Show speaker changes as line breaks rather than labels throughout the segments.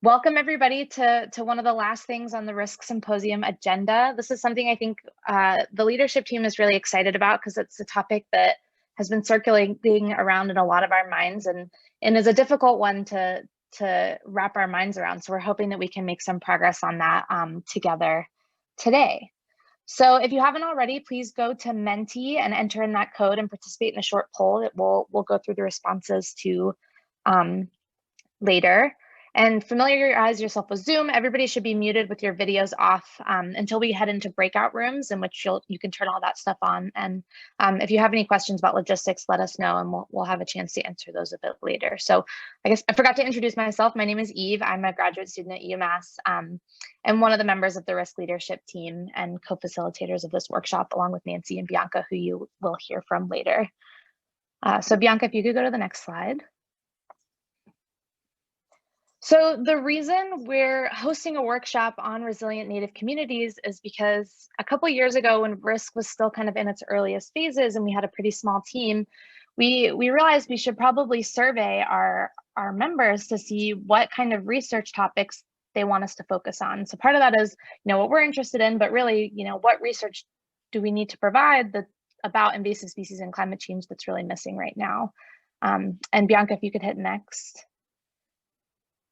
Welcome everybody to one of the last things on the RISC Symposium agenda. This is something I think the leadership team is really excited about because it's a topic that has been circulating around in a lot of our minds and is a difficult one to wrap our minds around. So we're hoping that we can make some progress on that together today. So if you haven't already, please go to Menti and enter in that code and participate in a short poll that we'll go through the responses to later. And familiarize yourself with Zoom. Everybody should be muted with your videos off until we head into breakout rooms in which you can turn all that stuff on. And if you have any questions about logistics, let us know and we'll have a chance to answer those a bit later. So I guess I forgot to introduce myself. My name is Eve. I'm a graduate student at UMass and one of the members of the RISC leadership team and co-facilitators of this workshop, along with Nancy and Bianca, who you will hear from later. So Bianca, if you could go to the next slide. So the reason we're hosting a workshop on resilient Native communities is because a couple of years ago when RISC was still kind of in its earliest phases and we had a pretty small team, we realized we should probably survey our members to see what kind of research topics they want us to focus on. So part of that is, what we're interested in, but really, what research do we need to provide about invasive species and climate change that's really missing right now. And Bianca, if you could hit next.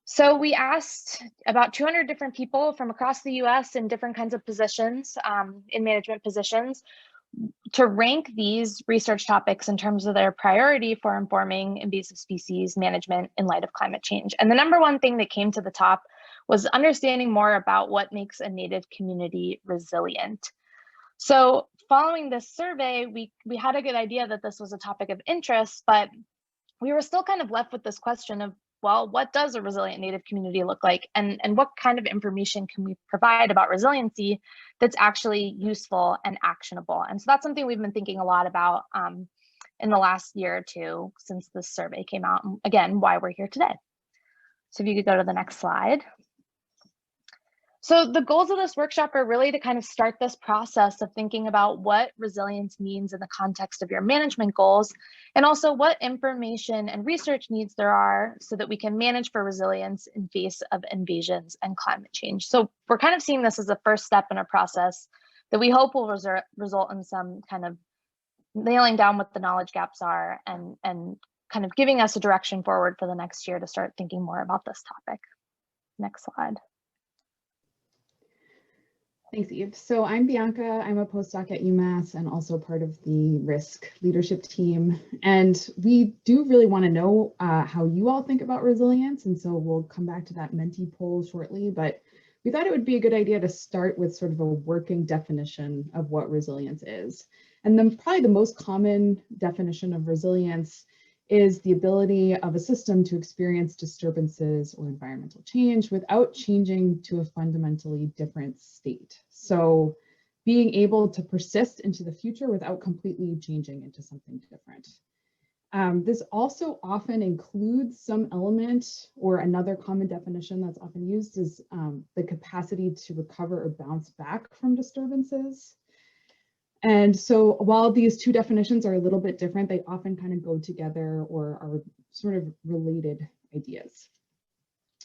So we asked about 200 different people from across the US in different kinds of positions, in management positions, to rank these research topics in terms of their priority for informing invasive species management in light of climate change. And the number one thing that came to the top was understanding more about what makes a Native community resilient. So following this survey, we had a good idea that this was a topic of interest, but we were still kind of left with this question of, well, what does a resilient Native community look like? And what kind of information can we provide about resiliency that's actually useful and actionable? And so that's something we've been thinking a lot about in the last year or two since this survey came out. And again, why we're here today. So if you could go to the next slide. So the goals of this workshop are really to kind of start this process of thinking about what resilience means in the context of your management goals, and also what information and research needs there are so that we can manage for resilience in face of invasions and climate change. So we're kind of seeing this as a first step in a process that we hope will result in some kind of nailing down what the knowledge gaps are and kind of giving us a direction forward for the next year to start thinking more about this topic. Next slide.
Thanks, Eve. So I'm Bianca. I'm a postdoc at UMass and also part of the RISC leadership team. And we do really want to know how you all think about resilience. And so we'll come back to that Menti poll shortly, but we thought it would be a good idea to start with sort of a working definition of what resilience is. And then probably the most common definition of resilience is the ability of a system to experience disturbances or environmental change without changing to a fundamentally different state. So being able to persist into the future without completely changing into something different. This also often includes some element, or another common definition that's often used is the capacity to recover or bounce back from disturbances. And so while these two definitions are a little bit different, they often kind of go together or are sort of related ideas.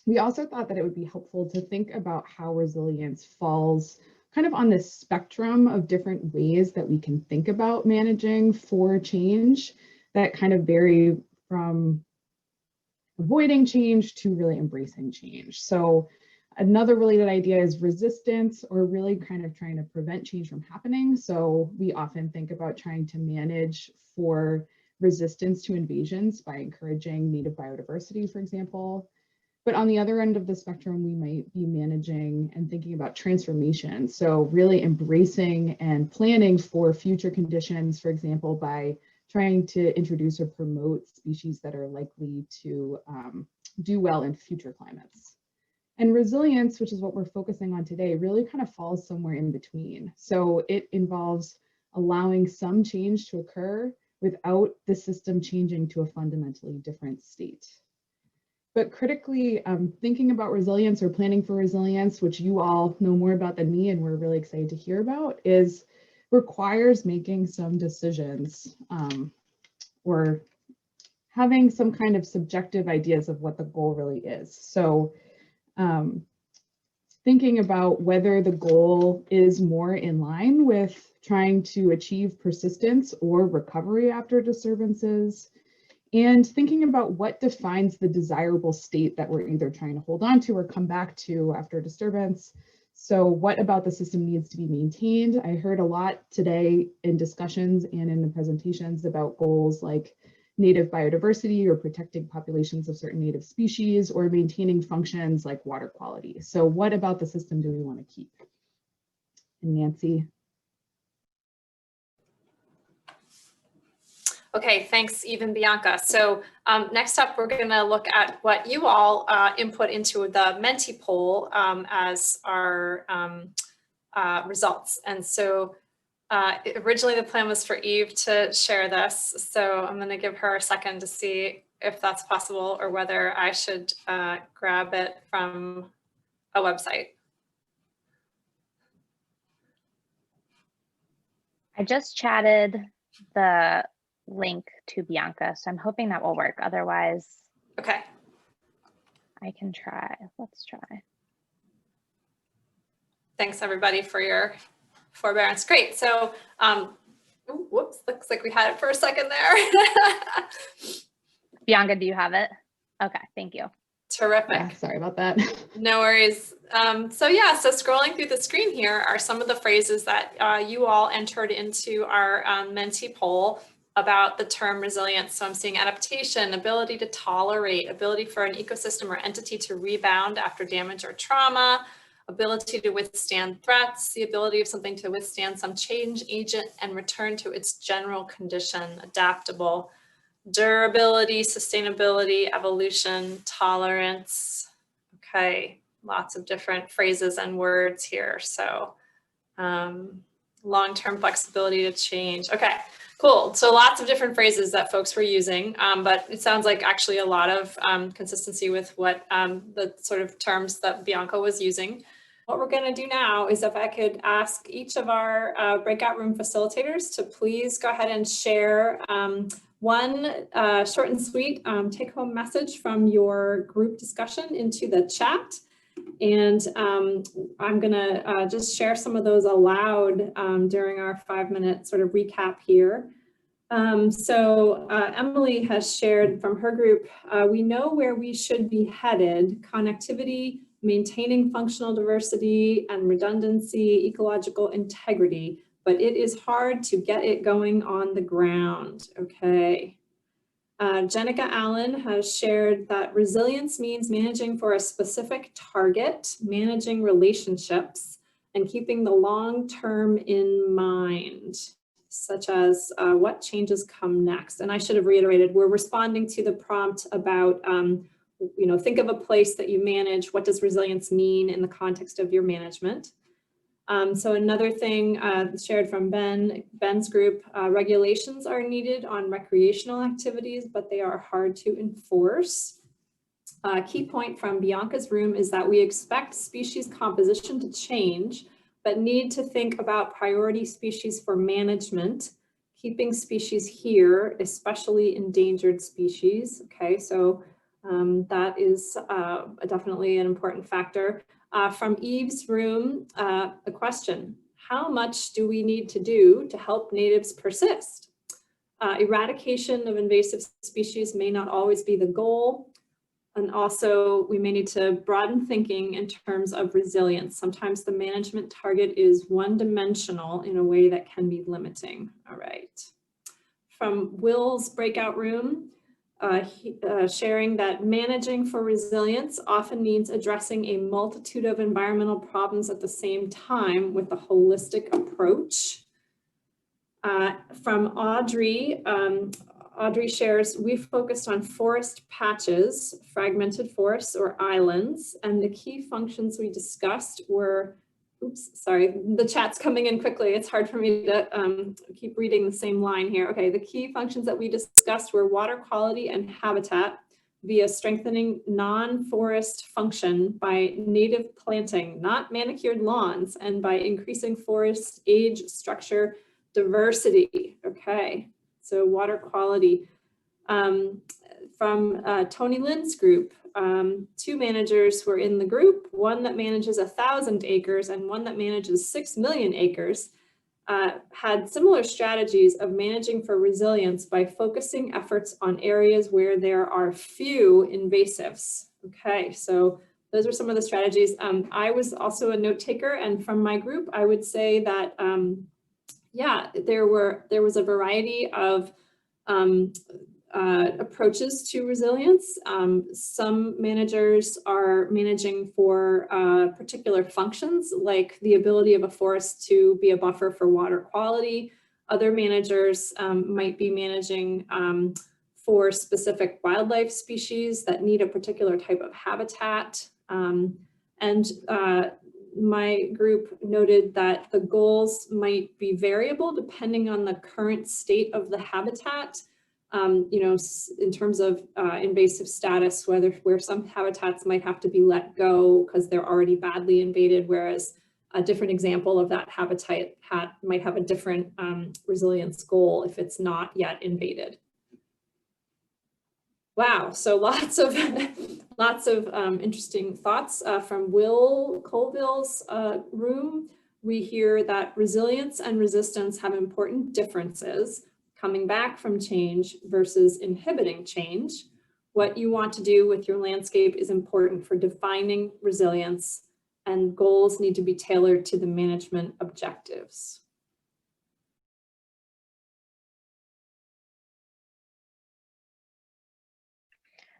We also thought that it would be helpful to think about how resilience falls kind of on this spectrum of different ways that we can think about managing for change that kind of vary from avoiding change to really embracing change. So another related idea is resistance, or really kind of trying to prevent change from happening. So we often think about trying to manage for resistance to invasions by encouraging native biodiversity, for example. But on the other end of the spectrum, we might be managing and thinking about transformation. So really embracing and planning for future conditions, for example, by trying to introduce or promote species that are likely to do well in future climates. And resilience, which is what we're focusing on today, really kind of falls somewhere in between. So it involves allowing some change to occur without the system changing to a fundamentally different state. But critically, thinking about resilience or planning for resilience, which you all know more about than me and we're really excited to hear about, requires making some decisions or having some kind of subjective ideas of what the goal really is. So thinking about whether the goal is more in line with trying to achieve persistence or recovery after disturbances, and thinking about what defines the desirable state that we're either trying to hold on to or come back to after disturbance. So what about the system needs to be maintained? I heard a lot today in discussions and in the presentations about goals like native biodiversity or protecting populations of certain native species or maintaining functions like water quality. So what about the system do we want to keep? And Nancy.
Okay, thanks, Eve and Bianca. So next up, we're going to look at what you all input into the Menti Poll as our results. And so originally the plan was for Eve to share this. So I'm going to give her a second to see if that's possible or whether I should grab it from a website.
I just chatted the link to Bianca, so I'm hoping that will work. Otherwise,
okay,
I can try. Let's try.
Thanks everybody for your forbearance. Great. So, whoops, looks like we had it for a second there.
Bianca, do you have it? Okay, thank you.
Terrific.
Yeah, sorry about that.
No worries. So scrolling through the screen here are some of the phrases that you all entered into our Menti poll about the term resilience. So I'm seeing adaptation, ability to tolerate, ability for an ecosystem or entity to rebound after damage or trauma, ability to withstand threats, the ability of something to withstand some change agent and return to its general condition, adaptable, durability, sustainability, evolution, tolerance. Okay, lots of different phrases and words here. So long-term flexibility to change. Okay, cool. So lots of different phrases that folks were using, but it sounds like actually a lot of consistency with what the sort of terms that Bianca was using. What we're going to do now is if I could ask each of our breakout room facilitators to please go ahead and share one short and sweet take-home message from your group discussion into the chat. And I'm going to just share some of those aloud during our 5-minute sort of recap here. Emily has shared from her group, we know where we should be headed: connectivity, maintaining functional diversity and redundancy, ecological integrity, but it is hard to get it going on the ground. Okay. Jenica Allen has shared that resilience means managing for a specific target, managing relationships, and keeping the long term in mind, such as what changes come next. And I should have reiterated, we're responding to the prompt about, think of a place that you manage. What does resilience mean in the context of your management? So another thing shared from Ben's group, regulations are needed on recreational activities, but they are hard to enforce. Key point from Bianca's room is that we expect species composition to change, but need to think about priority species for management, keeping species here, especially endangered species. Okay, so that is definitely an important factor. From Eve's room, a question: how much do we need to do to help natives persist? Eradication of invasive species may not always be the goal. And also we may need to broaden thinking in terms of resilience. Sometimes the management target is one-dimensional in a way that can be limiting. All right. From Will's breakout room, sharing that managing for resilience often means addressing a multitude of environmental problems at the same time with a holistic approach. From Audrey, Audrey shares, we focused on forest patches, fragmented forests or islands, and the key functions we discussed were, oops, sorry, the chat's coming in quickly. It's hard for me to keep reading the same line here. Okay, the key functions that we discussed were water quality and habitat via strengthening non-forest function by native planting, not manicured lawns, and by increasing forest age, structure, diversity. Okay, so water quality. From Tony Lynn's group, two managers were in the group, one that manages 1,000 acres and one that manages 6 million acres, had similar strategies of managing for resilience by focusing efforts on areas where there are few invasives. Okay, so those are some of the strategies. I was also a note taker, and from my group, I would say that, yeah, there was a variety of approaches to resilience. Some managers are managing for particular functions, like the ability of a forest to be a buffer for water quality. Other managers might be managing for specific wildlife species that need a particular type of habitat. My group noted that the goals might be variable depending on the current state of the habitat. You know, in terms of invasive status, where some habitats might have to be let go because they're already badly invaded, whereas a different example of that habitat might have a different resilience goal if it's not yet invaded. Wow, so lots of interesting thoughts from Will Colville's room. We hear that resilience and resistance have important differences. Coming back from change versus inhibiting change. What you want to do with your landscape is important for defining resilience, and goals need to be tailored to the management objectives.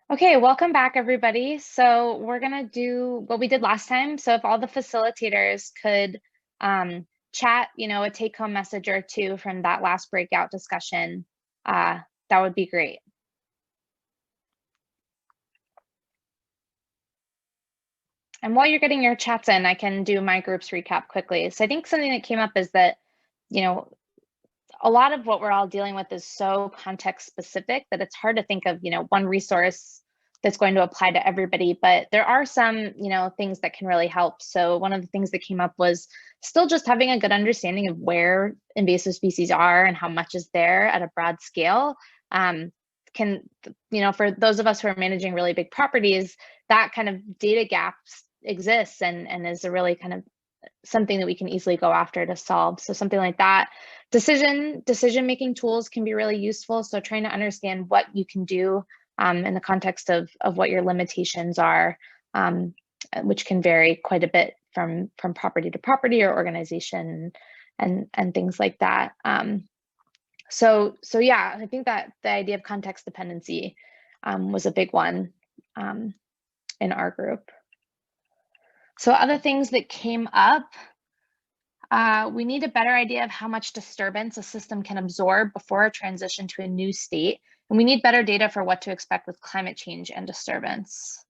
Okay, welcome back, everybody. So we're gonna do what we did last time. So if all the facilitators could chat, you know, a take-home message or two from that last breakout discussion, that would be great. And while you're getting your chats in, I can do my group's recap quickly. So I think something that came up is that, you know, a lot of what we're all dealing with is so context specific that it's hard to think of, you know, one resource that's going to apply to everybody, but there are some, you know, things that can really help. So one of the things that came up was still just having a good understanding of where invasive species are and how much is there at a broad scale. Can, you know, for those of us who are managing really big properties, that kind of data gaps exists and is a really kind of something that we can easily go after to solve. So something like that. Decision-making tools can be really useful. So trying to understand what you can do in the context of what your limitations are, which can vary quite a bit from property to property or organization and things like that. So yeah, I think that the idea of context dependency was a big one in our group. So other things that came up, we need a better idea of how much disturbance a system can absorb before a transition to a new state. And we need better data for what to expect with climate change and disturbance.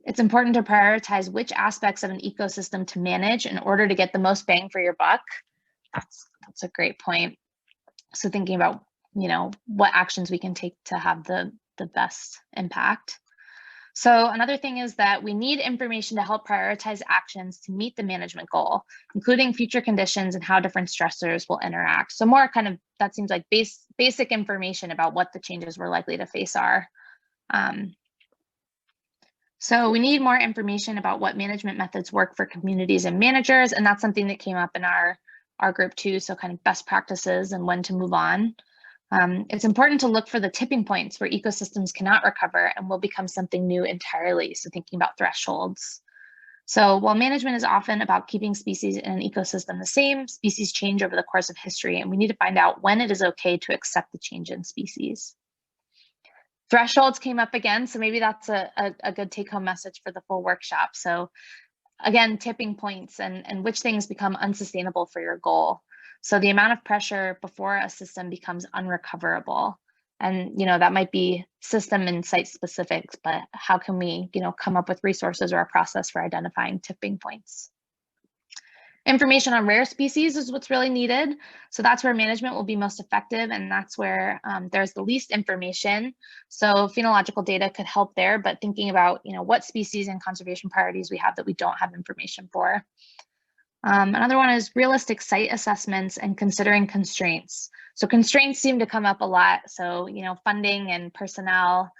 It's important to prioritize which aspects of an ecosystem to manage in order to get the most bang for your buck. That's a great point. So thinking about, you know, what actions we can take to have the best impact. So another thing is that we need information to help prioritize actions to meet the management goal, including future conditions and how different stressors will interact. So more kind of, that seems like basic information about what the changes we're likely to face are. So we need more information about what management methods work for communities and managers, and that's something that came up in our group too, so kind of best practices and when to move on. It's important to look for the tipping points where ecosystems cannot recover and will become something new entirely. So thinking about thresholds. So while management is often about keeping species in an ecosystem the same, species change over the course of history, and we need to find out when it is okay to accept the change in species. Thresholds came up again, so maybe that's a good take-home message for the full workshop. So again, tipping points and which things become unsustainable for your goal. So the amount of pressure before a system becomes unrecoverable. And, you know, that might be system and site specifics, but how can we, you know, come up with resources or a process for identifying tipping points? Information on rare species is what's really needed. So that's where management will be most effective, and that's where there's the least information. So phenological data could help there, but thinking about, you know, what species and conservation priorities we have that we don't have information for. Another one is realistic site assessments and considering constraints. So constraints seem to come up a lot. So, you know, funding and personnel,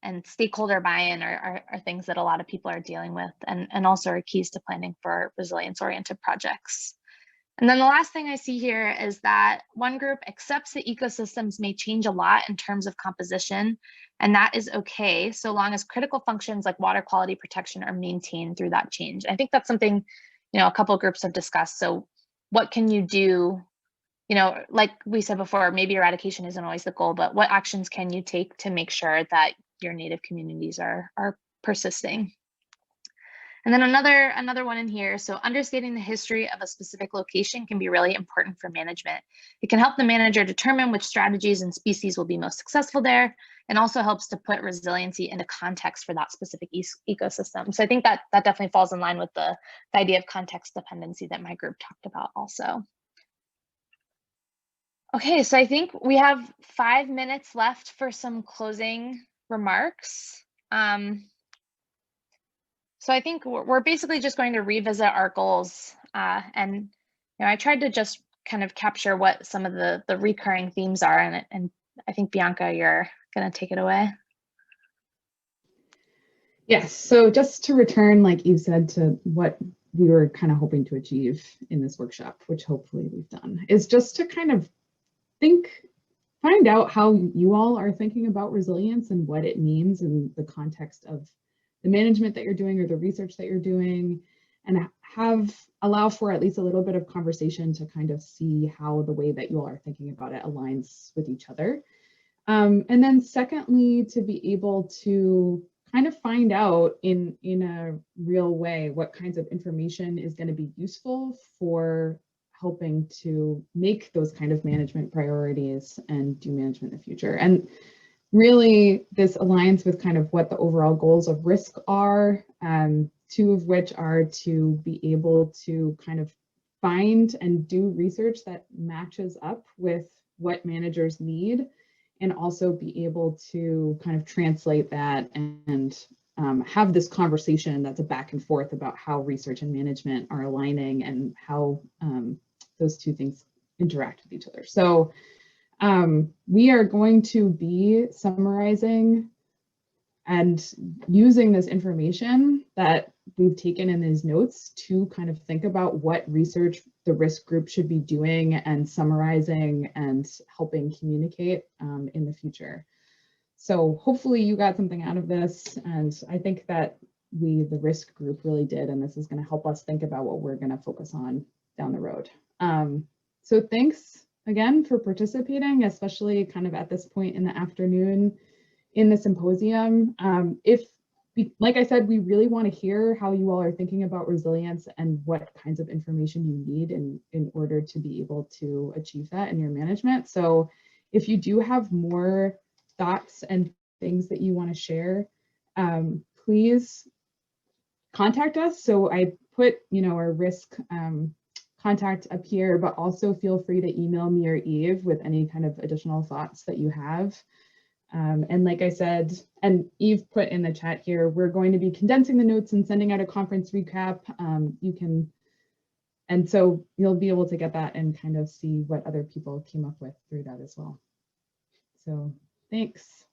and stakeholder buy-in are things that a lot of people are dealing with, and also are keys to planning for resilience-oriented projects. And then the last thing I see here is that one group accepts that ecosystems may change a lot in terms of composition, and that is okay, so long as critical functions like water quality protection are maintained through that change. I think that's something, a couple of groups have discussed. So what can you do? Like we said before, maybe eradication isn't always the goal, but what actions can you take to make sure that your Native communities are persisting? And then another one in here. So understanding the history of a specific location can be really important for management. It can help the manager determine which strategies and species will be most successful there, and also helps to put resiliency into context for that specific ecosystem. So I think that definitely falls in line with the idea of context dependency that my group talked about also. Okay, so I think we have 5 minutes left for some closing remarks. So I think we're basically just going to revisit our goals. And I tried to just kind of capture what some of the recurring themes are. And I think, Bianca, you're going to take it away.
Yes, so just to return, like Eve said, to what we were kind of hoping to achieve in this workshop, which hopefully we've done, is just to kind of find out how you all are thinking about resilience and what it means in the context of the management that you're doing or the research that you're doing, and allow for at least a little bit of conversation to kind of see how the way that you all are thinking about it aligns with each other. And then secondly, to be able to kind of find out in a real way what kinds of information is going to be useful for helping to make those kind of management priorities and do management in the future. And really, this aligns with kind of what the overall goals of RISC are, 2 of which are to be able to kind of find and do research that matches up with what managers need, and also be able to kind of translate that and have this conversation that's a back and forth about how research and management are aligning and how those 2 things interact with each other. So we are going to be summarizing and using this information that we've taken in these notes to kind of think about what research the RISC group should be doing and summarizing and helping communicate in the future. So hopefully you got something out of this, and I think that the RISC group really did, and this is going to help us think about what we're going to focus on down the road. So thanks again for participating, especially kind of at this point in the afternoon in the symposium. Like I said, we really want to hear how you all are thinking about resilience and what kinds of information you need in order to be able to achieve that in your management. So if you do have more thoughts and things that you want to share, please contact us. So I put, our RISC contact up here, but also feel free to email me or Eve with any kind of additional thoughts that you have. And like I said, and Eve put in the chat here, we're going to be condensing the notes and sending out a conference recap. And so you'll be able to get that and kind of see what other people came up with through that as well. So thanks.